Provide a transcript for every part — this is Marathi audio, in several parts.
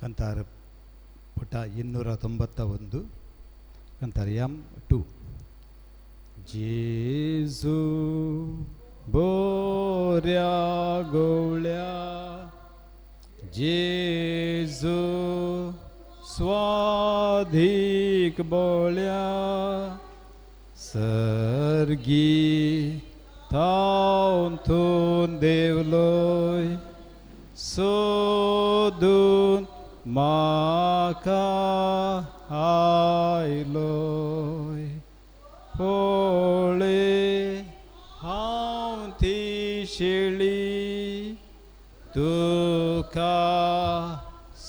ಕಂತಾರ ಪುಟ 291 ಕಂತಾರ M2 जेजू बोऱ्या गोवळ्या जेजू स्वाधीक बोळ्या सर्गी तावंतून देवलोय सोदून माका आयलोय पोळे हांव ती शेळी तुका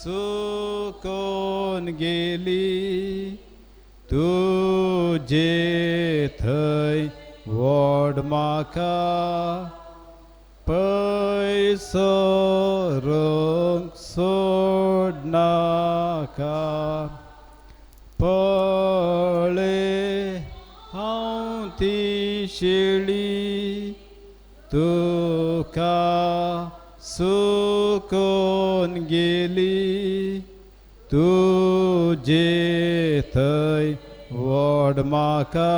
सुकोन गेली तुजे थंय व्हड म्हाका पयसो रंग सोडनाका पळे हांव ती शेळी तुका सुकोन गेली तुजे थंय व्हड म्हाका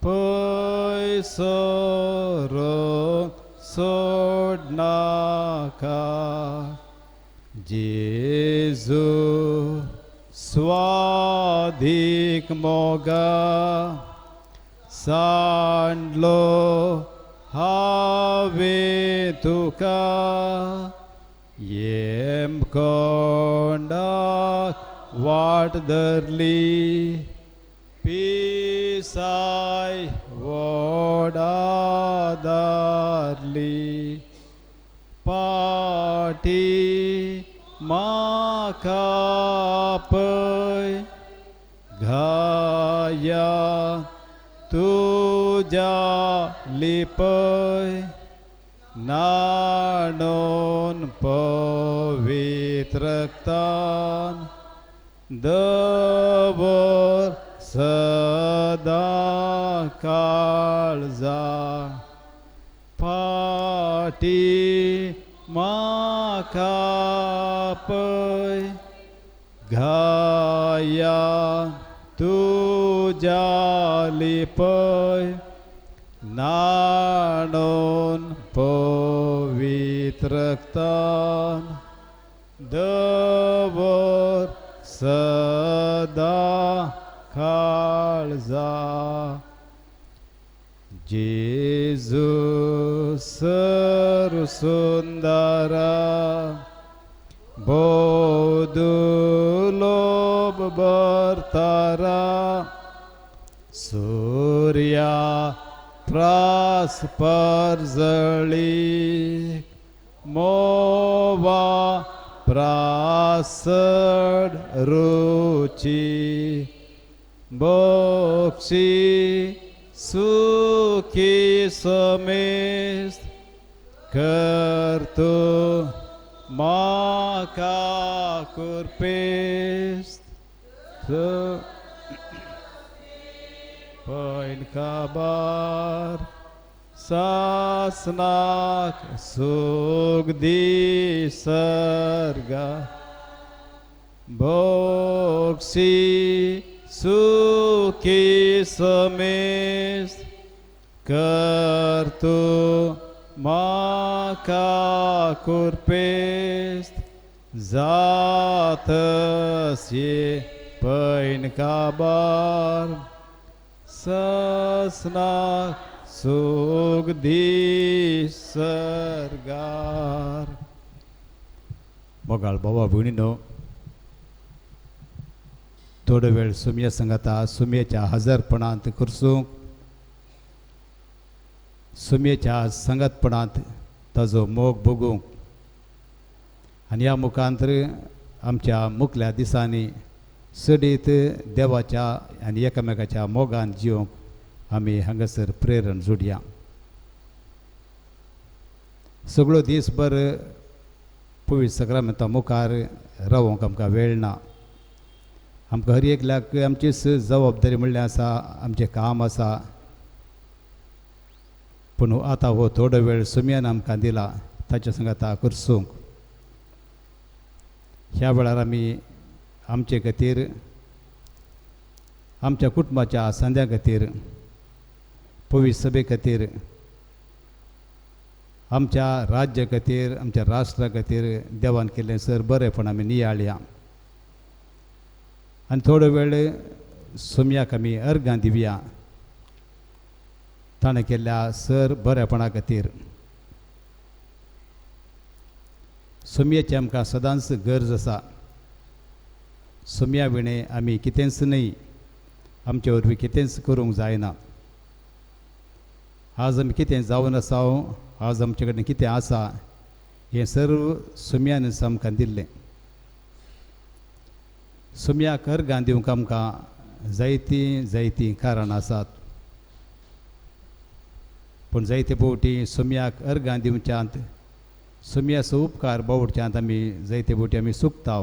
पयसो रंग सोडनाका जेजू स्वाधीक मोगा सांडलो हांवें तुका येमकोंडाक वाट धरली पिसाय वोडादारली पाटी म्हाका पय घाया तुज्या लिपय नाणोन पवित्र रक्तान दवर सदां काळजा फाटी म्हाका पय घाया तुज्या लिपय नाणोन पवित्र रक्तान दवर सदां काळजा जेजू सर्व सुंदरा बोधुलोब बर्तारा सूर्या प्रास परजळी मोवा प्रासड रुची बोक्षी सुखी समेस्त करतो म्हाका कुरपेस्त पैन काबार सासनाक सुख सर्गा बोक्षी सुखी समेस्त करतो म्हाका कुरपेस्त जातस्ये पैन काबार ससनाक सुख सर्गार मोगाळ बाबा भयणीनो थोडो वेळ सुमये संगता सुमयेच्या हजरपणांत करसूंक सुमयेच्या संगतपणांत ताजो मोग भोगूंक आनी ह्या मुखांतर आमच्या मुखल्या दिसांनी सडीत देवाच्या आनी एकामेकाच्या मोगान जिवंक आमी हांगासर प्रेरण जोडया सगळो दीसभर पवित्र सक्रामेंता मुखार रावोंक आमकां वेळ ना आमकां हर एकल्याक आमचीच जबाबदारी म्हणल्यार आसा आमचें काम आसा पूण आतां हो थोडो वेळ सुमयान आमकां दिला ताचे संगत करसूंक ह्या वेळार आमी आमचे खातीर आमच्या कुटुंबाच्या संद्या खातीर पवित्र सभे खातीर आमच्या राज्या खातीर आमच्या राष्ट्रा खातीर देवान केल्लें सर बरेंपण आमी नियाळया आनी थोडो वेळ सोमयाक आमी अर्गां दिवया ताणें केल्ल्या सर बरेपणा खातीर सोमयेची आमकां सदांच गरज आसा सोमया विणें आमी कितेंच न्हय आमचे वरवीं कितेंच करूंक जायना आज आमी कितें जावन आसा आज आमचे कडेन कितें आसा हें सर्व सोमयानच आमकां दिल्लें सोमयाक अर्गां दिवंक आमकां जायतीं कारणां आसात पूण जायते फावटी सोमयाक अर्गां दिवच्यांत सोमयाचो उपकार बावडच्यांत आमी जायते फावटी आमी चुकता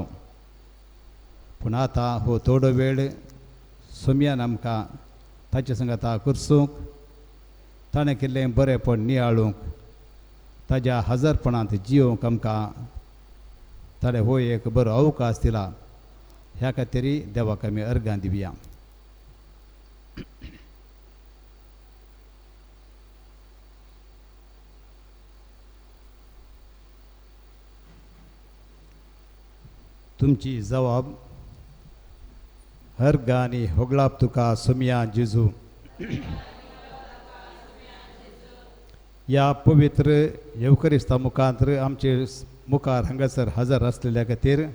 पूण आतां हो थोडो वेळ सोमयान आमकां ताचे संगता करसूंक ताणें केल्लें बरेंपण नियाळूंक ताज्या हजरपणांत जियोंक आमकां ताणें हो एक बरो अवकाश दिला ह्या खातीर देवाक आमी अर्गां दिवया तुमची जबाब अर्गां आनी होगळाप तुका सोमया जेजू ह्या पवित्र येवकरिस्ता मुखांतर आमचे मुखार हांगासर हजर आसलेल्या खातीर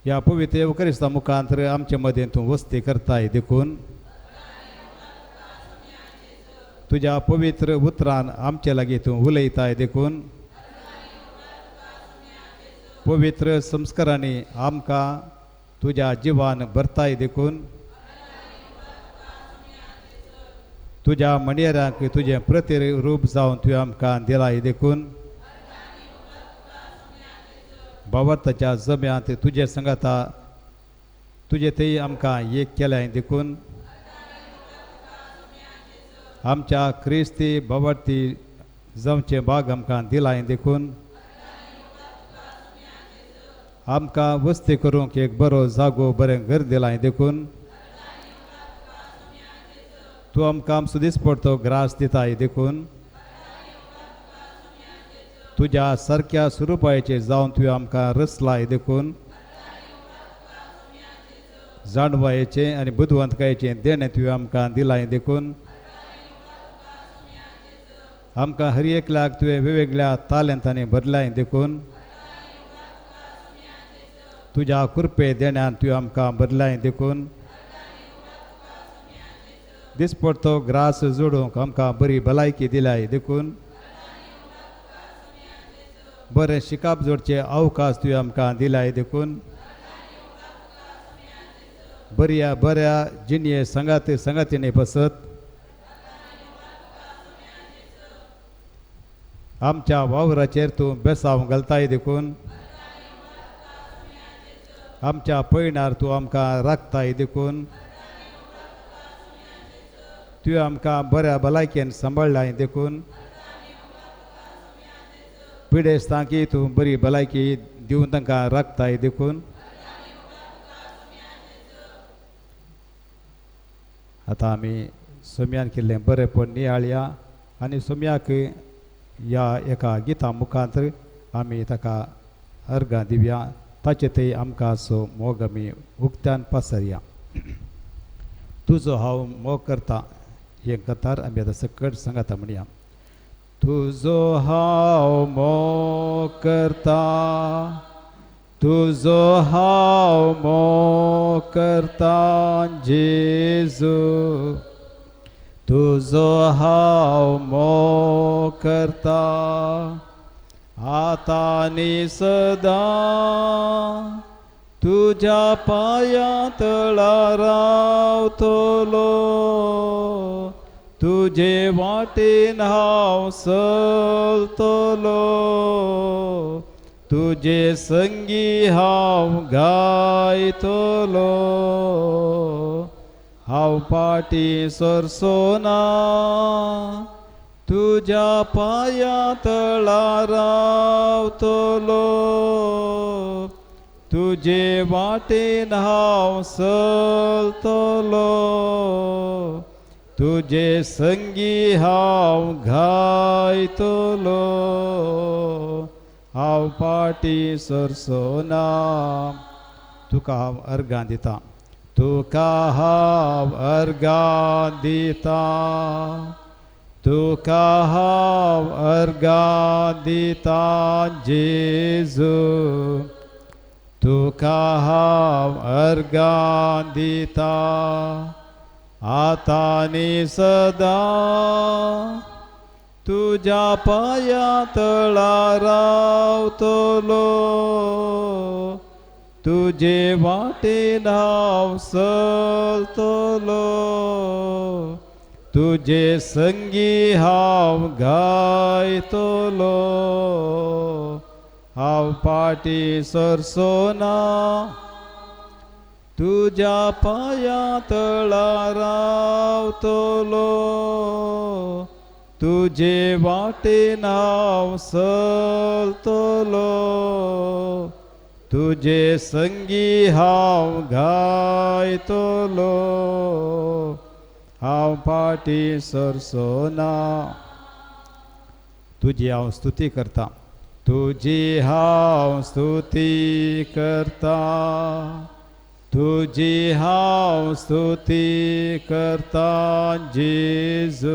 ह्या पवित्र येवकरिस्ता मुखांतर आमचे मदें तूं वस्ती करताय देखून तुज्या पवित्र उतरान आमचे लागीं तूं उलयताय देखून पवित्र संस्कारांनी आमकां तुज्या जिवान भरताय देखून तुज्या मणियरांक तुजें प्रतिरूप जावन तुवें आमकां दिलाय देखून भावार्थाच्या जम्यांत तुजे संगता तुजे थंय आमकां एक केल्याय देखून आमच्या क्रिस्ती भावार्थी जावचे भाग आमकां दिलाय देखून आमकां वस्ती करूंक एक बरो जागो बरें घर दिलाय देखून तूं आमकां आमचो दिसपडतो ग्रास दिताय देखून तुज्या सारक्या स्वरुपाचे जावन तुवें आमकां रचलाय देखून जाणवायेचें आनी बुदवंतकायेचें देणें तुवें आमकां दिलाय देखून आमकां हर एकल्याक तुवें वेगवेगळ्या तालंतांनी भरलाय देखून तुज्या कृपे देण्यान तुवें आमकां भरलाय देखून दिसपडतो ग्रास जोडूंक आमकां बरी भलायकी दिल्याय देखून बरें शिकाप जोडचे अवकाश तुवें आमकां दिल्याय देखून बऱ्या जिणये संगातीने बसत आमच्या वावराचेर तूं बेसांव घालताय देखून आमच्या पयणार तूं आमकां राखताय देखून तुवें आमकां बऱ्या भलायकेन सांबाळ्ळाय देखून पिडेस्तांकी तूं बरी भलायकी दिवन तांकां राखताय देखून आतां आमी सोमयान केल्लें बरेंपण नियाळया आनी सोमयाक ह्या एका गिता मुखांतर आमी ताका अर्गां दिवया ताचे थंय आमकां असो मोग आमी उक्त्यान पसरया तुजो हांव मोग करता हे कथार आमी आतां सकट सांगाता म्हणया तुजो हांव मोग करता तुजो हांव मोग करता जेजू तुजो हांव मोग करता आतांनी सदां तुज्या पांया तळा रावतलो तुजे वाटेन हांव चलतलो तुजे संगी हांव गायतलो हांव पाटी सरसोना तुझ्या पाया तळा रावतलो तुझे वाटेन हांव चलतलो तुझे संगी हांव घायतलो हांव पाटी सरसोना तुका हांव अर्गां दिता तुका हांव अर्गां दिता तुका हांव अर्गां दिता जेजू तुका हांव अर्गां दिता आतांनी सदां तुझ्या पाया तळा रावतलो तुझे वाटेन हांव चलतलो तुझे संगी हांव घायतलो हांव पाटी सरसोना तुझ्या पाया तळा रावतलो तुझे वाटेन हांव चलतलो तुझे संगी हांव घायतलो हांव पाटी सरसोना तुझी हांव स्तुती करता तुझी हांव स्तुती करता तुझी हांव स्तुती करता जेजू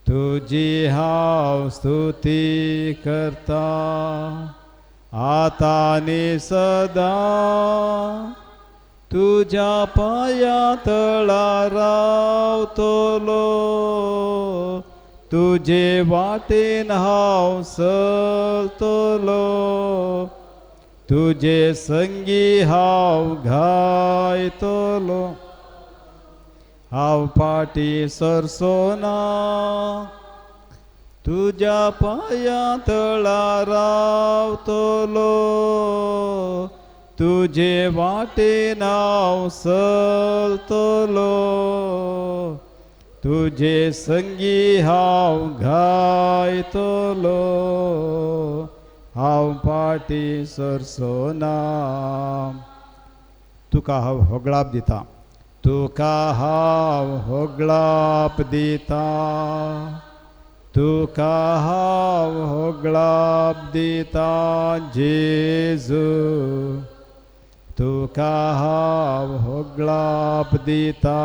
तुझी हांव स्तुती करता आतांनी सदां तुझ्या पाया तळा रावतलो तुझे वाटेन हांव चलतलो तुझे संगी हांव घायतलो हांव पाटी सरसोना तुझ्या पाया तळा रावतलो तुझे वाटेन हांव चलतलो तुझे संगी हांव घायतलो हांव पाटी सरसोना तुका हांव होगळाप दिता तुका हांव होगळाप दिता तुका हांव होगळाप दिता जेजू तुका हांव होगळाप दिता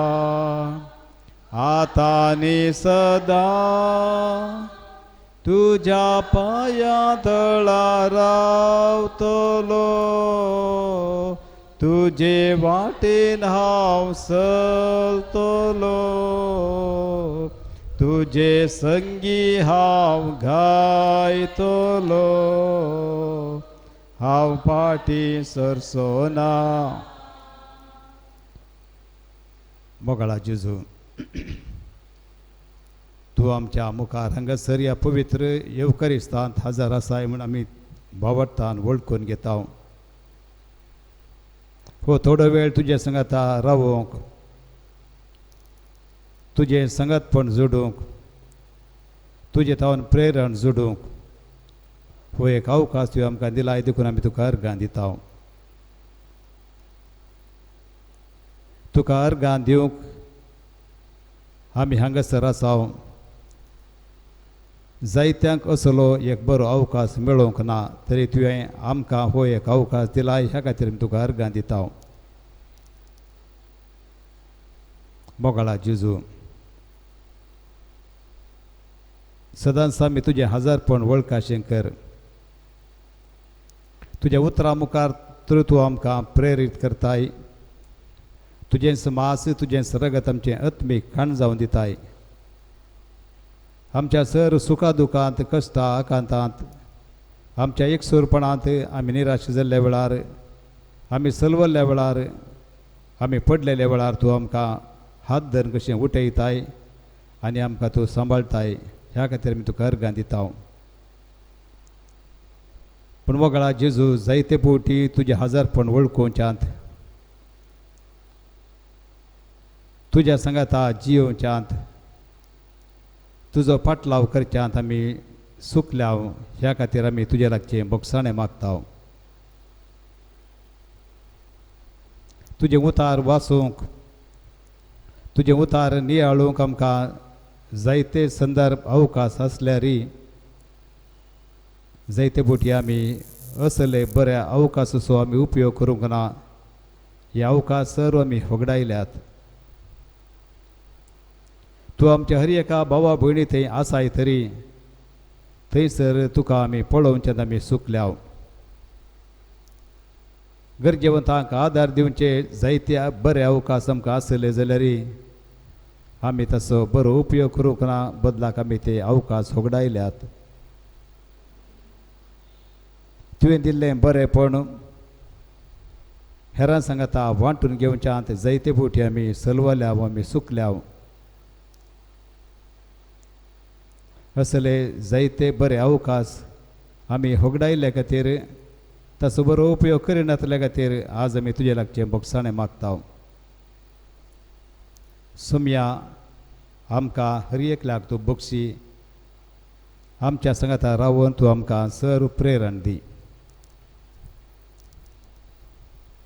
आतांनी सदां तुझ्या पाया तळा रावतलो तुझे वाटेन हांव चलतलो तुझे संगी हांव घायतलो हांव पाटी सरसोना मोगळा जेजू तू आमच्या मुखार हांगासर या पवित्र येवकारिस्तांत हजर आसाय म्हूण आमी भावट्टान वळखून घेता हो थोडो वेळ तुजे संगता रावूंक तुजे संगतपण जोडूंक तुजे तावन प्रेरण जोडूंक हो एक अवकाश तुवें आमकां दिलाय देखून आमी तुका अर्गां दिता तुका अर्गां दिवंक आमी हांगासर आसाव जायत्यांक असलो एक बरो अवकाश मेळोवंक ना तरी तुवें आमकां हो एक अवकाश दिलाय ह्या खातीर आमी तुका अर्गां दिता मोगळा जेजू सदांच आमी तुजें हजारपण वळखाशें कर तुज्या उतरां मुखार तर तूं आमकां प्रेरीत करताय तुजें समास तुजें सरगत आमचें आत्मीक खाण जावन दिताय आमच्या सर सुखा दुखांत कश्टां आकांतांत आमच्या एकसूरपणांत आमी निराश जाल्ल्या वेळार आमी सलवल्ल्या वेळार आमी पडलेल्या वेळार तूं आमकां हात धरून कशें उठयताय आनी आमकां तूं सांबाळताय ह्या खातीर आमी तुका अर्गां दिता पूण वगळा जेजू जायते फावटी तुजें हजारपण वळखुवच्यांत तुज्या संगता जियोवच्यांत तुजो पाटलाव करच्यांत आमी सुकल्याव ह्या खातीर आमी तुजे लागचे बोगसाणें मागताव. तुजे उतार वाचूंक तुजे उतार नियाळूंक आमकां जायते संदर्भ अवकाश आसल्यारय जायते बुटी आमी असले बऱ्या अवकाशाचो आमी उपयोग करूंक ना. हे अवकाश सर्व आमी होगडायल्यात. तूं आमच्या हर एका भावा भयणी थंय आसाय तरी थंयसर तुका आमी पळोवच्यान आमी सुकल्याव. गरजेवंतांक आदार दिवचे जायते बरे अवकाश आमकां आसले जाल्यारय आमी ताचो बरो उपयोग करूंक ना. बदलाक आमी ते अवकाश होगडायल्यात. तुवें दिल्लें बरेंपण हेरां सांगाता वांटून घेवच्यांत जायते फावटी आमी सलवल्याव आमी सुकल्याव. असले जायते बरे अवकाश आमी होगडायल्या खातीर ताचो बरो उपयोग करिनातल्या खातीर आज आमी तुजे लागचें बोगसाणें मागताव. सुमया आमकां हर एकल्याक तूं बक्षी आमच्या सांगाता रावून तूं आमकां सर्व प्रेरण दी.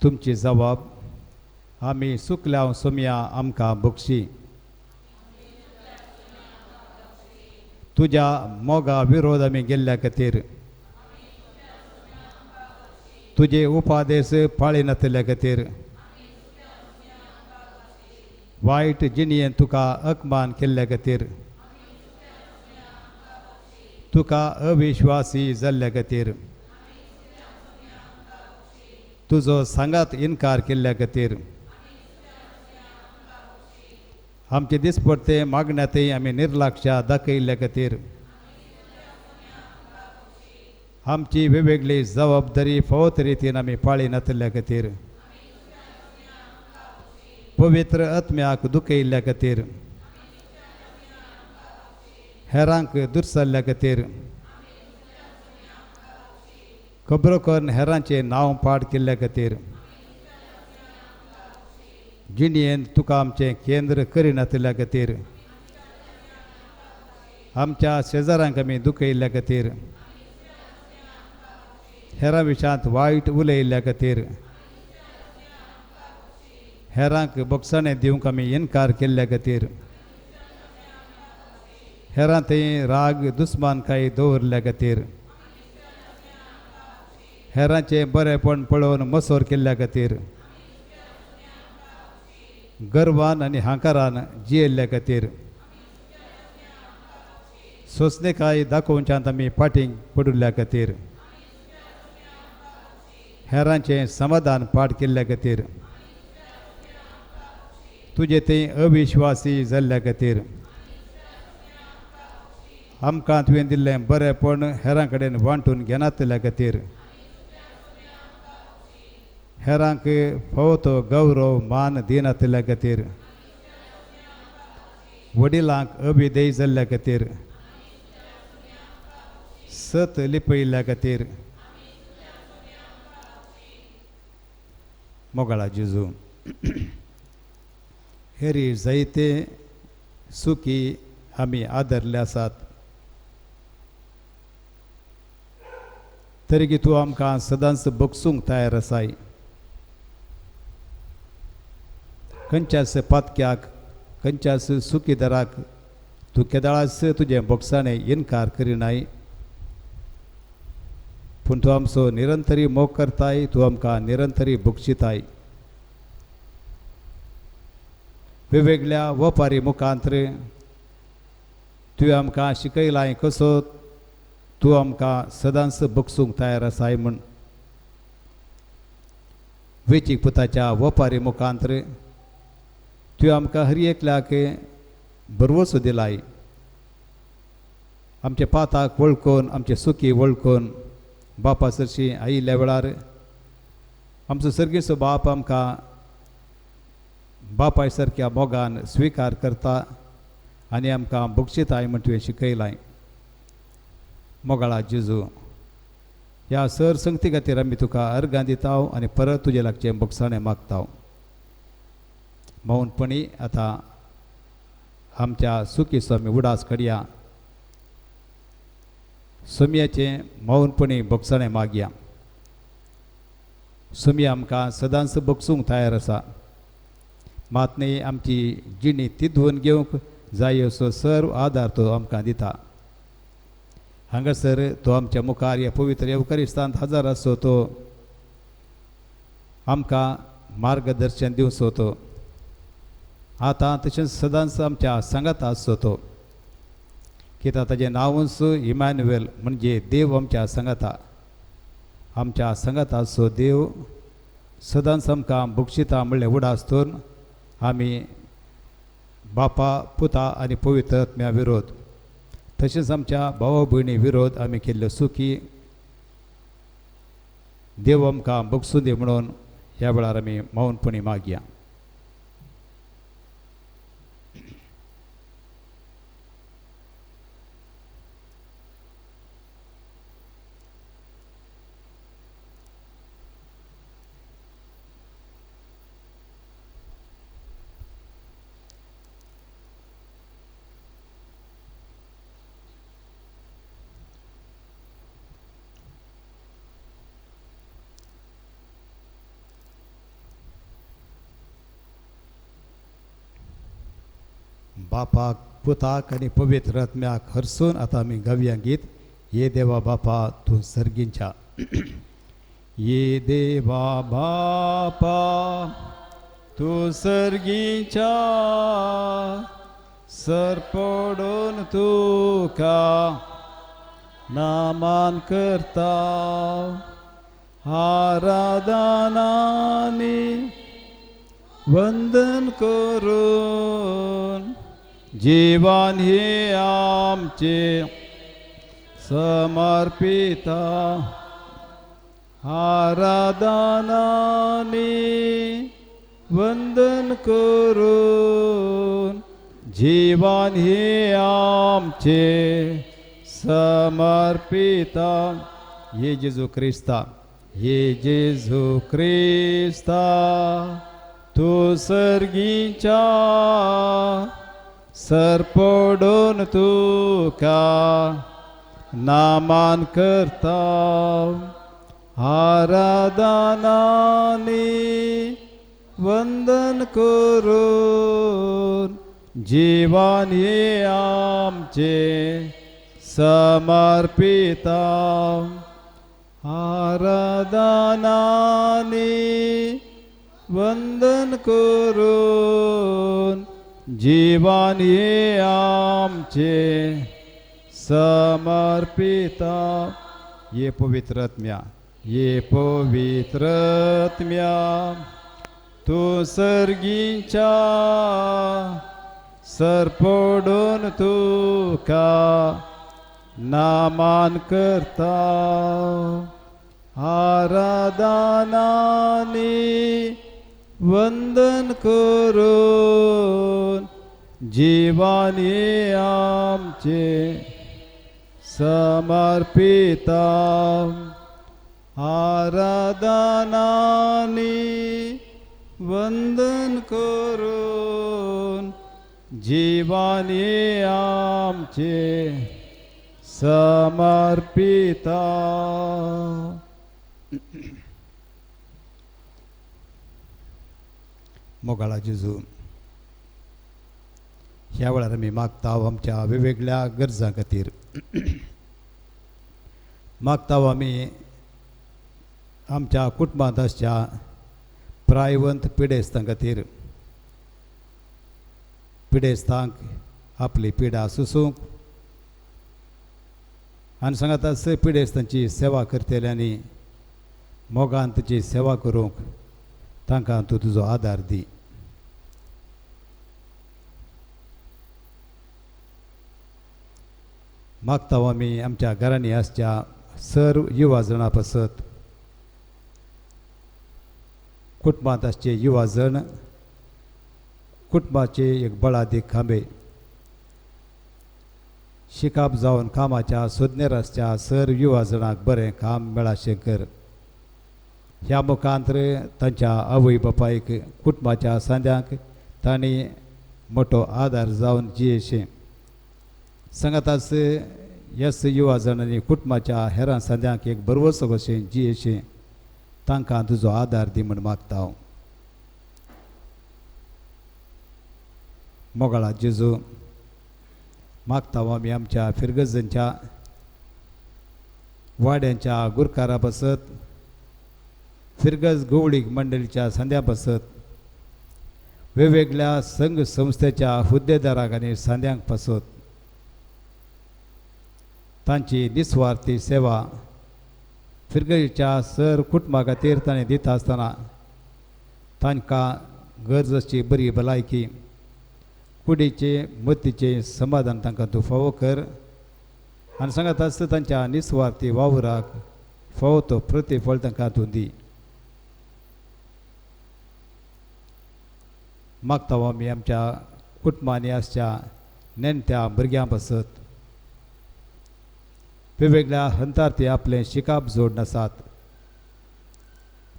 तुमची जबाब आमी सुकल्याव सुमया आमकां बक्षी. तुज्या मोगा विरोध आमी गेल्ल्या खातीर तुजे उपादेश पाळिनातल्या खातीर वायट जिणयेन तुका अपमान केल्ल्या खातीर तुका अविश्वासी जाल्ल्या खातीर तुजो सांगात इन्कार केल्ल्या खातीर आमचे दिसपडते मागण्यांतय आमी निर्लक्ष्य दाखयल्ल्या खातीर आमची वेगवेगळी जबाबदारी फावत रितीन आमी पाळिनातल्या खातीर पवित्र आत्म्याक दुखयल्ल्या खातीर हेरांक दुर्सल्ल्या खातीर खबरो करून हेरांचे नांव पाड केल्ल्या खातीर जिणयेन तुका आमचें केंद्र करिनातल्या खातीर आमच्या शेजाऱ्यांक आमी दुखयल्ल्या खातीर हेरां विशयांत वायट उलयल्ल्या खातीर हेरांक बोगसाणें दिवंक आमी इन्कार केल्ल्या खातीर हेरां थंय राग दुस्मानकाय दवरल्या खातीर हेरांचें बरेंपण पळोवन मसोर केल्ल्या खातीर गर्वान आनी हांकारान जियेल्ल्या खातीर सोंसणेकाय दाखोवच्यांत आमी फाटीं पडिल्ल्या खातीर हेरांचें समाधान पाड केल्ल्या खातीर तुजे थंय अविश्वासी जाल्ल्या खातीर आमकां तुवें दिल्लें बरेंपण हेरां कडेन वांटून घेनातल्या खातीर हेरांक फावो तो गौरव मान दिनातल्या खातीर वडिलांक अभिदेय जाल्ल्या खातीर सत लिपयल्ल्या खातीर मोगळा जेजू हेरी जायते सुखी आमी आदरले आसात तरी तूं आमकां सदांच बगसूंक तयार आसाय. खंयच्याच पातक्याक खंयच्याच सुखीदाराक तूं केदाळास तुजें बोगसाणें इन्कार करिनाय. पूण तूं आमचो निरंतरी मोग करताय. तूं आमकां निरंतरी बक्षिताय. वेगवेगळ्या वपारी मुखांतर तुवें आमकां शिकयलाय कसो तूं आमकां सदांच बगसूंक तयार आसाय म्हूण. वेंचीक पुताच्या वपारी मुखांतर तुवें आमकां हर एकल्याक बरवसो दिलाय. आमचे पाताक वळखून आमचे सुखी वळखून बापा सरशी आयिल्ल्या वेळार आमचो सर्गेचो बाप आमकां बापाय सारक्या मोगान स्विकार करता आनी आमकां बक्षिताय म्हण तुवें शिकयलाय. मोगाळा जेजू ह्या सर संगती खातीर आमी तुका अर्गां दिताव आनी परत तुजे लागचें बगसाणें मागताव. मौनपणी आतां आमच्या सुखीचो आमी उडास काडया. सुमयाचे मौनपणी बोगसणे मागया. सुमी आमकां सदांच बोगसूंक तयार आसा. मात न्ही आमची जिणी तिदवून घेवंक जाय असो सर्व आदार तो आमकां दिता. हांगासर तो आमच्या मुखार ह्या पवित्र येवकारिस्तांत हजर आसो तो आमकां मार्गदर्शन दिवचो तो. आतां तशेंच सदांच आमच्या सांगात आसचो तो. कित्याक ताचें नांवूच इमॅन्युएल म्हणजे देव आमच्या सांगाता. आमच्या सांगात आसचो देव सदांच आमकां बक्षिता म्हणलें उडासतून आमी बापा पुता आनी पवित्र आत्म्या विरोध तशेंच आमच्या भावा भयणी विरोध आमी केल्ल्यो चुकी देव आमकां बगसूं दी म्हणून ह्या वेळार आमी मौनपणी मागया. बापाक पुताक आनी पवित्र आत्म्याक हरसून आतां आमी गावया गीत ये देवा बापा तूं सर्गींच्या. ये देवा बापा तूं सर्गींच्या सर पडून तुका नामान करता आराधनानी वंदन करून जीवन हे आमचे समर्पिता आराधनानी वंदन करून जीवन हे आमचे समर्पिता. ये जेजू क्रिस्ता ये जेजू क्रिस्ता तू सर्गींच्या सर पडून तुका नामान करता आराधनानी वंदन करून जीवन हे आमचे समर्पिता आराधनानी वंदन करून जीवन हे आमचे समर्पिता. ये पवित्र आत्म्या ये पवित्र आत्म्या तू सर्गींच्या सर पडून तुका नामान करता आराधनानी वंदन करून जीवन हे आमचे समर्पिता आराधनानी वंदन करून जीवन हे आमचे समर्पिता. मोगाळा जेजू ह्या वेळार आमी मागता आमच्या वेगवेगळ्या गरजां खातीर मागता आमी आमच्या कुटुंबांत आसच्या प्रायवंत पिडेस्तां खातीर पिडेस्तांक आपली पिडा सुसूंक आनी सांगाता स पिडेस्तांची सेवा करतल्यांनी मोगान ताची सेवा करूंक तांकां तूं तुजो आदार दी. मागता आमी आमच्या घरांनी आसच्या सर्व युवा जणां पासत कुटुंबांत आसचे युवा जण कुटुंबाचे एक बळादी खांबे शिकाप जावन कामाच्या सोदनेर आसच्या सर्व युवा जणांक बरें काम मेळाशें कर. ह्या मुखांतर तांच्या आवय बापायक कुटुंबाच्या सांद्यांक तांणी मोठो आदार जावन जियेचें सांगाताच यस युवा जाणांनी कुटुंबाच्या हेरां सद्यांक एक बरोवसो कशें जियेचें तांकां तुजो आदार दी म्हण मागता हांव. मोगाळा जेजू मागता हांव आमी आमच्या फिरगजनच्या वाड्यांच्या गुरकारा बसत फिरगज गवळीक मंडळीच्या संध्या बसत वेगवेगळ्या संघ संस्थेच्या हुद्देदाराक आनी सांद्यांक पासत तांची निस्वार्थी सेवा फिरगजीच्या सर कुटुंबा खातीर ताणें दिता आसतना तांकां गरजेची बरी भलायकी कुडीचे मतीचे समाधान तांकां तूं फावो कर आनी सांगात आसता तांच्या निस्वार्थी वावराक फावो तो प्रतिफळ तांकां तूं दी. मागता आमी आमच्या कुटुंबांनी आसच्या नेणट्या भुरग्यां बसत वेगवेगळ्या हंतारती आपलें शिकाप जोडून आसात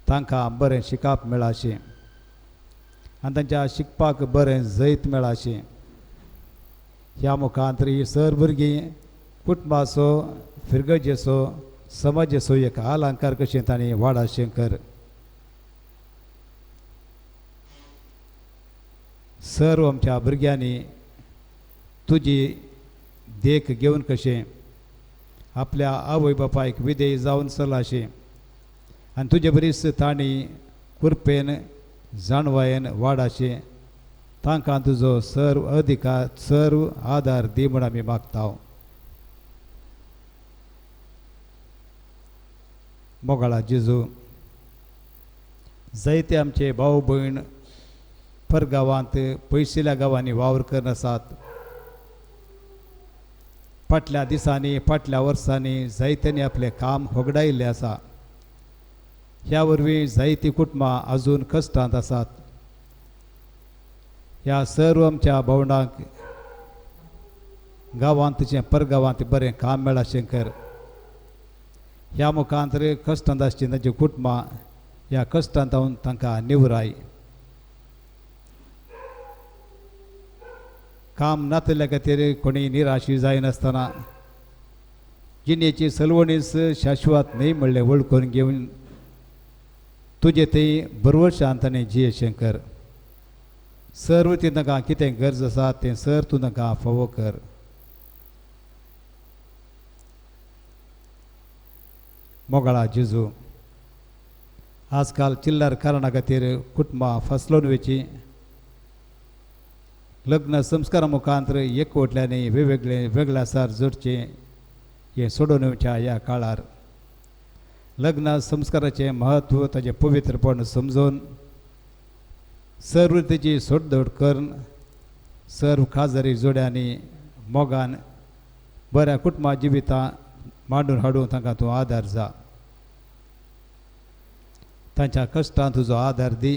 तांकां बरें शिकाप मेळाशें आनी तांच्या शिकपाक बरें जैत मेळाशें ह्या मुखांत ही सर भुरगीं कुटुंबाचो फिरगजेचो समाजाचो एक अलंकार कशें तांणी वाडाशें कर. सर्व आमच्या भुरग्यांनी तुजी देख घेवन कशें आपल्या आवय बापायक विधेय जावन चलाशें आनी तुजे बरीच तांणी कुरपेन जाणवायेन वाडाशें तांकां तुजो सर्व अधिकार सर्व आदार दी म्हण आमी मागता. मोगाळा जेजू जायते आमचे भाव भयण परगांवांत पयशिल्ल्या गांवांनी वावर करन आसात. फाटल्या दिसांनी फाटल्या वर्सांनी जायत्यांनी आपलें काम होगडायिल्लें आसा. ह्या वरवीं जायतीं कुटुंबां अजून कश्टांत आसात. ह्या सर्व आमच्या भावंडांक गांवांतचें परगांवांत बरें काम मेळाशें कर. ह्या मुखांतर कश्टांत आसचीं तांचीं कुटुंबां ह्या कश्टांत तांकां निवराय. काम नातल्या खातीर कोणी निराशी जायनासतना जिणेची सलवणीस शाश्वत न्हय म्हणलें वळखून घेवन तुजे थंय बरोवरशान ताणें जियेचें कर. सर्व ती तांकां कितें गरज आसा तें सर तूं तांकां फावो कर. मोगाळा जेजू आजकाल चिल्लर कारणा खातीर कुटुंबां फसलोन वयची लग्न संस्कारा मुखांतर एकवटल्यानी वेगवेगळे वेगळ्या सार जोडचे हे सोडून येवच्या ह्या काळार लग्न संस्काराचें महत्व ताचें पवित्रपण समजून सर्व तेची सोडधोड करून सर्व खाजरी जोड्यांनी मोगान बऱ्या कुटुंबा जिवितां मांडून हाडून तांकां तूं आदार जा. तांच्या कश्टांत तुजो आदार दी.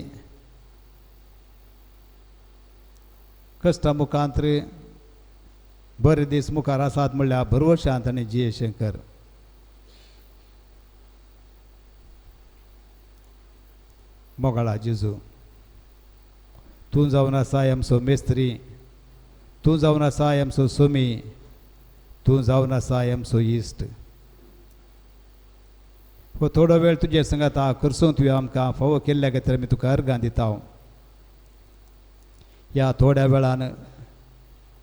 कश्टा मुखांतर बरे दीस मुखार आसात म्हणल्यार बरोवशान ताणें जियेचें कर. मोगाळा जेजू तूं जावन आसाय आमचो मेस्त्री. तूं जावन आसाय आमचो सोमी. तूं जावन आसाय आमचो इश्ट. हो थोडो वेळ तुजे संगात करसून तुवें आमकां फावो केल्ल्या खातीर आमी तुका अर्गां दिता. ह्या थोड्या वेळान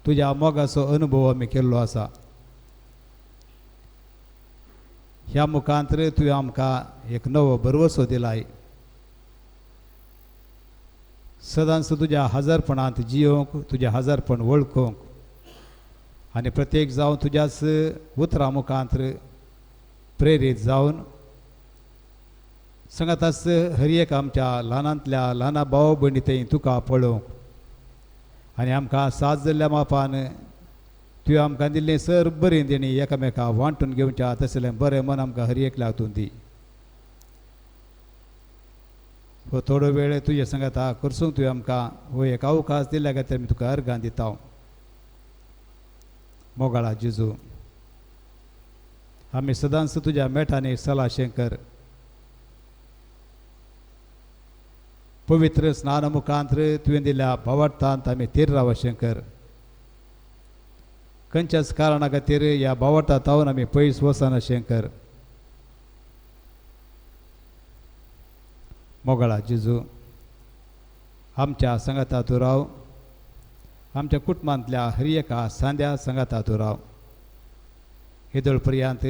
तुज्या मोगाचो अनुभव आमी केल्लो आसा. ह्या मुखांतर तुवें आमकां एक नवो बरोवसो दिलाय. सदांच तुज्या हजरपणांत जियोंक तुजें हजरपण वळखूंक आनी प्रत्येक जावन तुज्याच उतरां मुखांतर प्रेरीत जावन सांगात आस हर एक आमच्या ल्हानांतल्या ल्हान भाव भयणी थंय तुका पळोवंक आनी आमकां साथ जाल्ल्या मापान तुवें आमकां दिल्लें सर बरीं देणी एकामेकां वांटून घेवच्या तसलें बरें मन आमकां हर एकल्या हातून दी. हो थोडो वेळ तुजे सांगात करसूंक तुवें आमकां हो एक अवकाश दिल्ल्या खातीर आमी तुका अर्गां दिता. मोगाळा जेजू आमी सदांच तुज्या मेठांनी सलाशें कर. पवित्र स्नान मुखांतर तुवें दिल्ल्या भावार्थांत आमी थीर रावशें कर. खंयच्याच कारणा खातीर ह्या बावटा तावन आमी पयस वचना शंकर. मोगळा जेजू आमच्या संगाता तूं राव, आमच्या कुटुंबांतल्या हर एका सांद्या संगाता तूं राव. येदोळ पर्यंत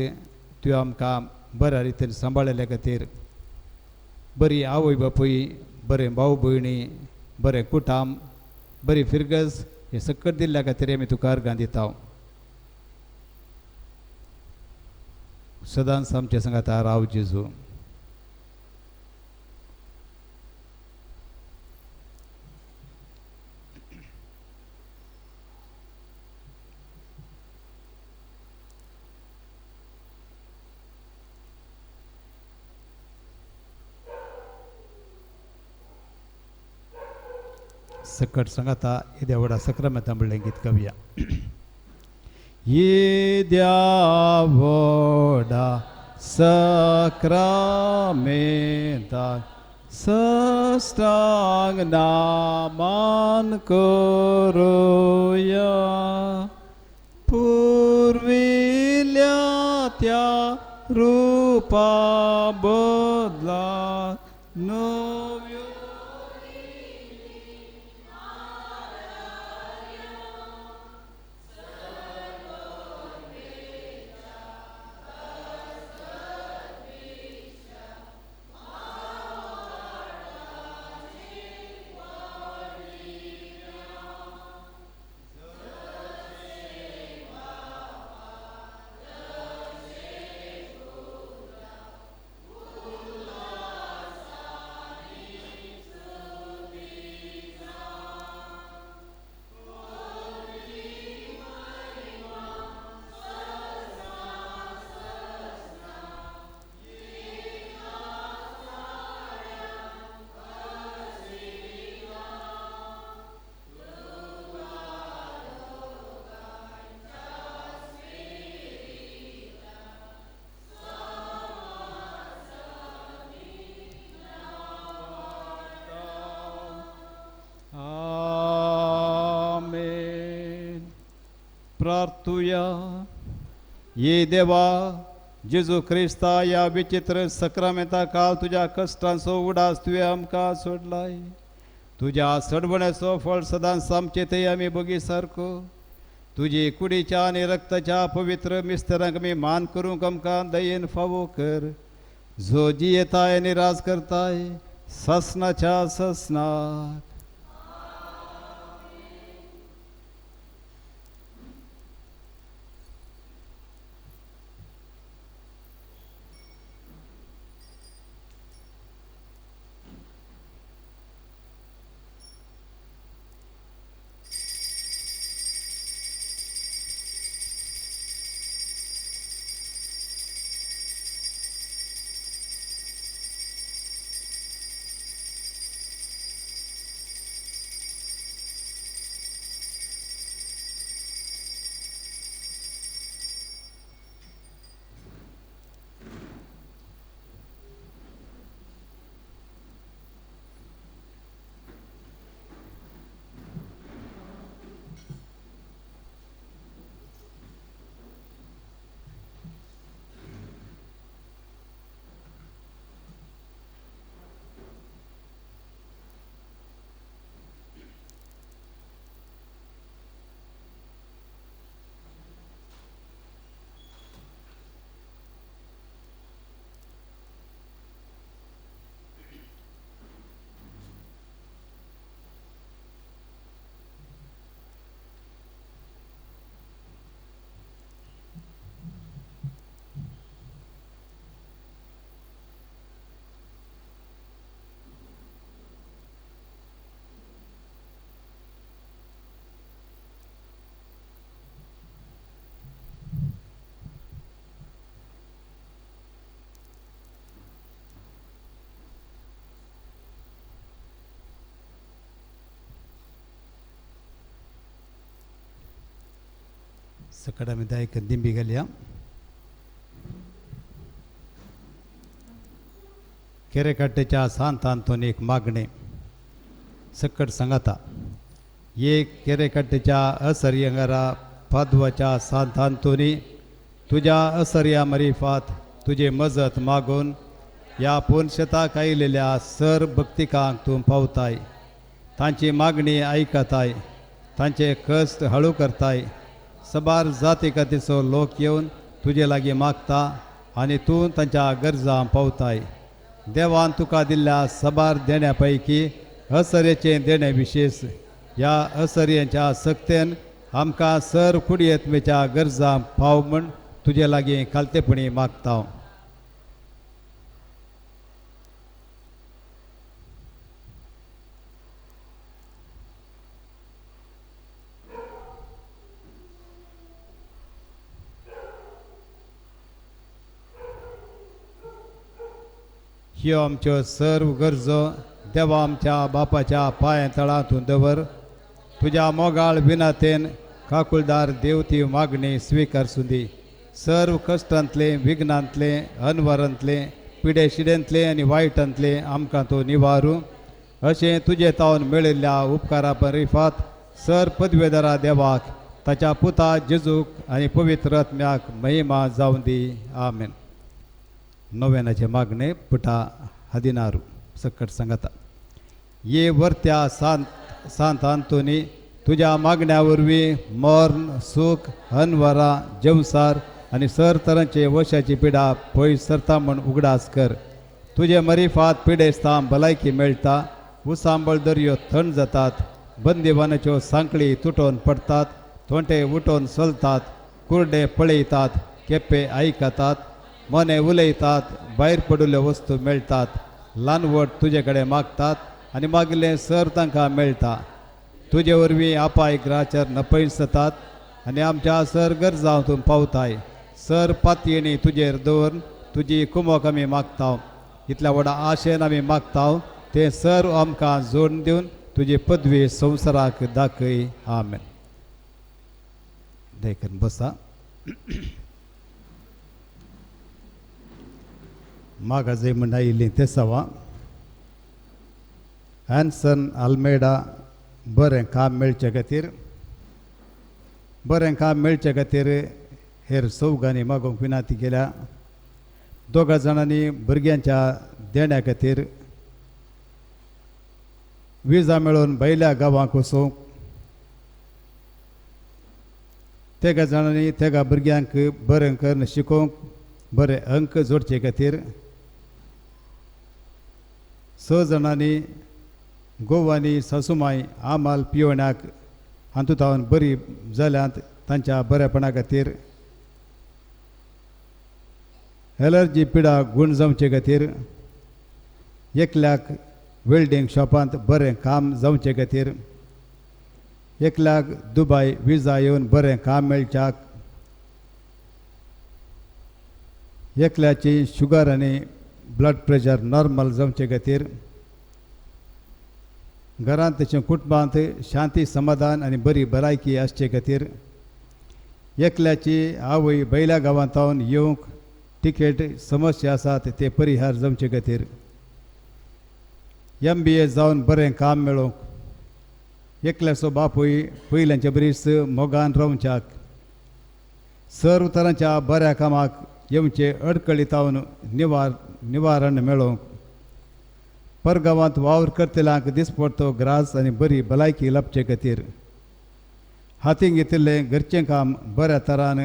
तुवें आमकां बऱ्या रितीन सांबाळले खातीर, बरी आवय बापूय, बरें भाऊ भयणी, बरें कुटुंब, बरी फिरगस हे सकट दिल्ल्या खातीर आमी तुका अर्गां दिता. सदांच आमच्या संगाता राव जेजू. सकट संगाता येद्या व्हडा सक्रामेंता म्हणलें गीत गावया. येद्या व्हडा सक्रामेंता सष्टांग नामान करूया, पुर्विल्ल्या त्या रूपा बदला नव्यो प्रार्थुया. ये देवा जेजू क्रिस्ता, या विचित्र सक्रामेंता काल तुझ्या कष्टांचो उडास तुवें आमकां सोडलाय. तुज्या सडबण्याचो फळ सदांच आमचे थंय आमी बगी सारको. तुजी कुडीच्या आनी रक्ताच्या पवित्र मिस्तरांक आमी मान करूंक आमकां दयेन फावो कर. जो जियेताय आनी राज करताय ससनाच्या ससनाक. सकड़ा में दाई कंदिम भी गलिया केरे कट्टेच्या सांतांतून एक मागणे सकट सांगाता ये केरे कट्टेच्या असर्यंगारा फादवाच्या सांतांतोनी तुझ्या असर्या मरिफात तुझे मजत मागून या पुनशताक आयिल्ल्या सर भक्तिकांक तूं पावताय तांची मागणी आयकताय तांचे कश्ट हळू करताय सबार जाती खातीरचो लोक येवन तुजे लागीं मागता आनी तूं तांच्या गरजां पावताय देवान तुका दिल्ल्या सबार देण्या पैकी असर्येचे देणे विशेष ह्या असर्यांच्या सक्तेन आमकां सर कुडयेत्मेच्या गरजां पाव म्हण तुजे लागीं खालतेपणी मागता ह्यो आमच्यो सर्व गरजो देवा आमच्या बापाच्या पांय तळांतून दवर तुझ्या मोगाळ विनातेन काकुळदार देव ती मागणी स्वीकारसूं दी सर्व कश्टांतले विघ्नांतले अनवरांतले पिडे शिडेंतले आनी वायटांतले आमकां तो निवारू अशें तुजे तावन मेळिल्ल्या उपकारा परिफात सर पदवेदारा देवाक ताच्या पुता जेजूक आनी पवित्र आत्म्याक महिमा जावं दी आमेन. नोवेनाचे मागणे पुटा 16 सकट सांगता ये वर्त्या सांत आंतोनी तुझ्या मागण्या वरवीं मरण सुख अनवरां जेवसार आनी सर तरांचे वशाची पिडा पयस सरता म्हण उगडास कर तुझे मरिफात पिडेस्तां भलायकी मेळटा उसांबळ दर्यो थंड जातात बंदिवानाच्यो सांकळी तुटोवन पडतात थोंटे उठोवन चलतात कुर्डे पळयतात केपे आयकतात मने उलयतात भायर पडिल्ल्यो वस्तू मेळटात ल्हानवट तुजे कडेन मागतात आनी मागिल्लें सर तांकां मेळटा तुजे वरवीं आपाय ग्राचार नपयस जातात आनी आमच्या सर गरजां तूं पावताय सर पातयेणी तुजेर दवर तुजी कुमोक आमी मागता इतल्या व्हडा आशेन आमी मागता ते सर आमकां जोडून दिवन तुजी पदवी संवसाराक दाखय आमेन. देखून बसा. म्हाका जे म्हण आयिल्लीं ते सवा एन्सन आल्मेडा बरें काम मेळचे खातीर हेर चौगांनी मागोवंक विनंती केल्या. दोगा जाणांनी भुरग्यांच्या देण्या खातीर विजा मेळोवन भायल्या गांवांक वचोंक तेगा जाणांनी तेगा भुरग्यांक बरें करून शिकोवंक बरे अंक जोडचे खातीर 6 जाणांनी गोवानी सासूमाय आमाल पियोण्याक हातूंत बरी जाल्यांत तांच्या बरेपणा खातीर एलर्जी पिडा गुण जावचे खातीर एकल्याक वेल्डिंग शॉपांत बरें काम जावचे खातीर एकल्याक दुबय विजा येवन बरें काम मेळच्याक एकल्याची शुगर आनी ब्लड प्रेशर नॉर्मल जावचे खातीर घरांत तशें कुटुंबांत शांती समाधान आनी बरी भलायकी आसचे खातीर एकल्याची आवय बैल्या गांवांतावन येवंक तिकेट समस्या आसात ते परिहार जावचे खातीर MBA जावन बरें काम मेळोवंक एकल्याचो बापूय पयल्यांच्या बरीच मोगान रावच्याक सर्व तरांच्या बऱ्या कामाक येवचे अडकळीतावन निवारण मेळोवंक परगांवांत वावर करतल्यांक दिसपडतो ग्रास आनी बरी भलायकी लाभचे खातीर हातीन घेतिल्लें घरचें काम बऱ्या तरान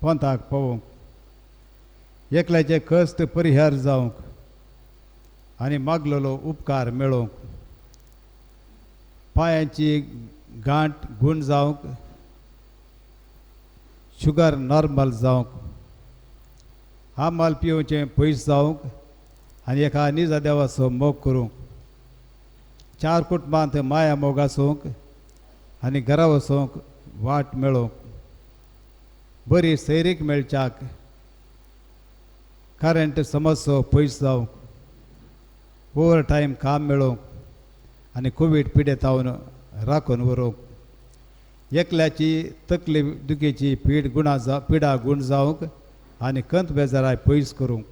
पंथाक पावोवंक एकल्याचे कश्ट परिहार जावंक आनी मागलेलो उपकार मेळोवंक पांयांची गांठ गुण जावंक शुगर नॉर्मल जावंक आमाल पिवचें पयस जावंक आनी एका निजा देवाचो मोग करूंक 4 कुटुंबांत माया मोग आसूंक आनी घरा वचोंक वाट मेळोवंक बरी सैरीक मेळच्याक करंट समस्या पयस जावंक ओवर टायम काम मेळोवंक आनी कोवीड पिडेतावन राखून व्हरोवंक एकल्याची तकली दुखेची पिडा गुण जावंक आनी कंत बेजाराय पयस करूंक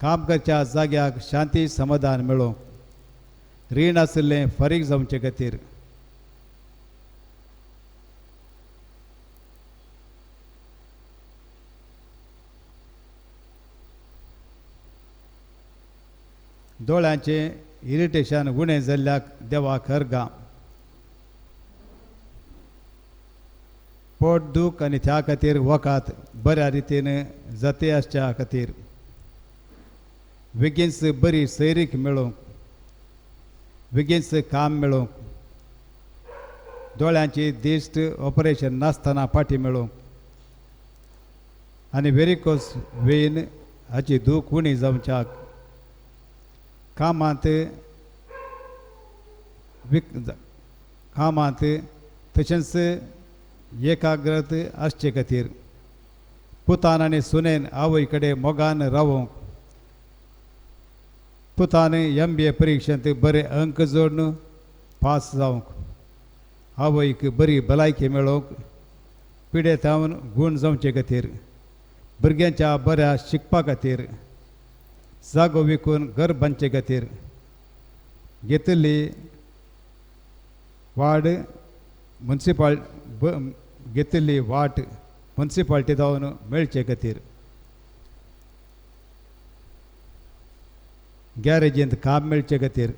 काम करच्या जाग्याक शांती समाधान मेळोवंक रीण आशिल्लें फारीक जावचे खातीर दोळ्यांचे इरिटेशन गुणे जाल्ल्याक देवाक अर्गा. पोट दूख आनी त्या खातीर वखात बऱ्या रितीन जाते आसच्या खातीर बेगीनच बरी सैरीक मेळोवंक, बेगीनच काम मेळोवंक, दोळ्यांची दिश्ट ऑपरेशन नासतना फाटी मेळोवंक आनी वेरिकोस वेन हाची दूख उणी जावच्याक, कामांत तशेंच एकाग्रत आसचे खातीर पुतान आनी सुनेन आवय कडेन मोगान रावोंक, पुतान MBA परिक्षेंत बरे अंक जोडून पास जावंक, आवयक बरी भलायकी मेळोवंक, पिडेतावन गूण जावचे खातीर, भुरग्यांच्या बऱ्या शिकपा खातीर, जागो विकून घर बांदचे खातीर घेतिल्ली वाड घेतिल्ली वाट मुन्सिपाल्टी जावन मेळचे खातीर, गॅरेजींत काम मेळचे खातीर,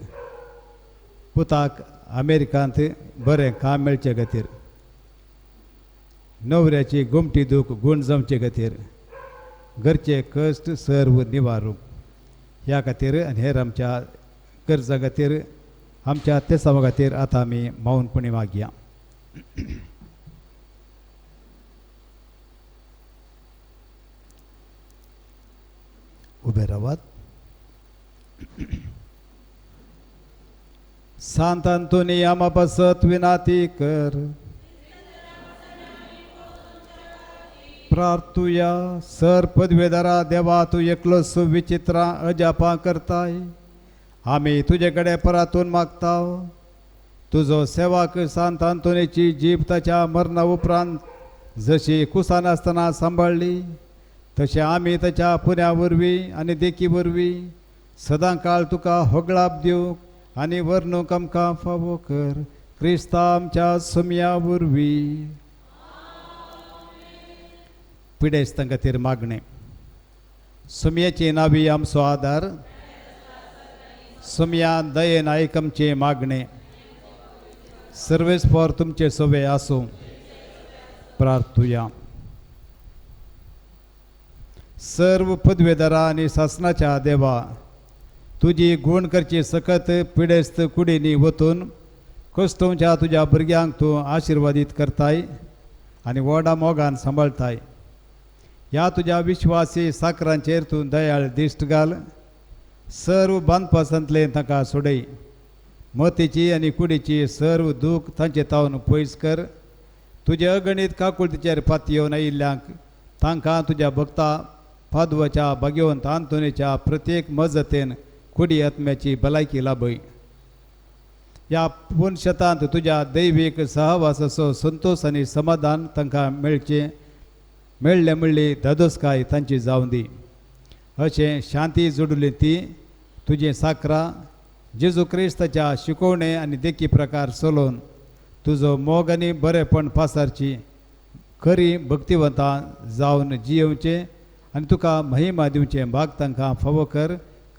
पुताक अमेरिकांत बरें काम मेळचे खातीर, न्हवऱ्याची गुमटी दूख गूण जावचे खातीर, घरचे कश्ट सर्व निवारूंक, ह्या खातीर आनी हेर आमच्या गरजां खातीर आमच्या तेसावा खातीर आतां आमी मौनपणी मागया. उबे रावात. सांत अंतोनी आमा पासत विनाती कर, प्रार्थुया. सर पदवेदारा देवा तू एकलो सुविचित्रा अजापा करताय, आमी तुजे कडे परातून मागताव. तुजो सेवाक सांत अंतोनीची जीब ताच्या मरणा उपरांत जशी कुसान आसतना सांबाळली, तशें आमी ताच्या पुण्या वरवीं आनी देखी वरवीं सदां काळ तुका होगळाप दिवंक आनी वर्णूक आमकां फावो कर. क्रिस्ता आमच्या सुमया वरवीं. पिडेस्तां खातीर मागणें. सुमयेची नावी आमचो आदार, सुमया दयेन आयक आमचे मागणें. सर्वेस फॉर तुमचे सोवे आसूं. प्रार्थुया. सर्व पदवेदारा आनी शासनाच्या देवा, तुजी गुण करची सकत पिडेस्त कुडींनी वतून कश्टोवच्या तुज्या भुरग्यांक तूं आशिर्वादीत करताय आनी व्हडा मोगान सांबाळताय. ह्या तुज्या विश्वासी साकरांचेर तूं दयाळ दिश्ट घाल. सर्व बांदपासंतले ताका सोडय. मतीची आनी कुडीची सर्व दूख तांचे तावन पयस कर. तुजे अगणीत काकुळतीचेर पाती येवन आयिल्ल्यांक तांकां तुज्या भक्ता पादवाच्या भाग्यवंत आंतोनीच्या प्रत्येक मजतेन कुडी आत्म्याची भलायकी लाभय. ह्या पुनशतांत तुज्या दैवीक सहवासाचो संतोष आनी समाधान तांकां मेळ्ळे म्हणली धादोसकाय तांची जावं दी. अशें शांती जोडुली ती तुजें साकरा जेजू क्रिस्ताच्या शिकोवणे आनी देखी प्रकार चलोवन तुजो मोग आनी बरेपण पासारची खरी भक्तिवंतां जावन जियेवचें आनी तुका महिमा दिवचें भाग तांकां फावो कर.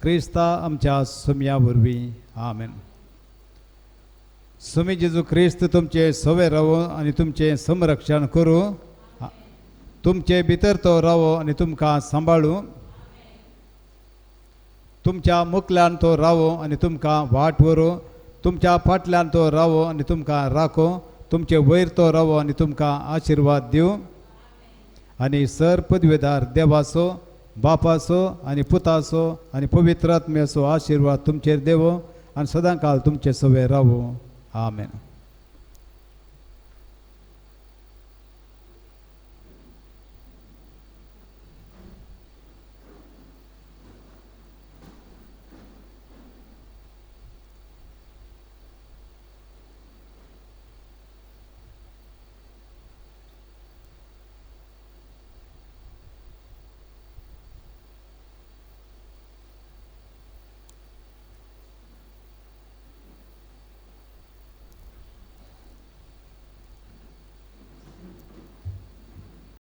क्रिस्ता आमच्या सुमया वरवीं. आमेन. सुमी जेजू क्रिस्त तुमचे सवे रावो आनी तुमचें संरक्षण करूं. तुमचे भितर तो रावो आनी तुमकां सांबाळूं. तुमच्या मुखल्यान तो रावो आनी तुमकां वाट व्हरूं. तुमच्या फाटल्यान तो रावो आनी तुमकां राखो. तुमचे वयर तो रावो आनी तुमकां आशिर्वाद दिवं. आनी सर पदवेदार देवाचो, बापाचो आनी पुताचो आनी पवित्र आत्म्याचो आशिर्वाद तुमचेर देवो आनी सदां काळ तुमचे सवे रावो. आमेन.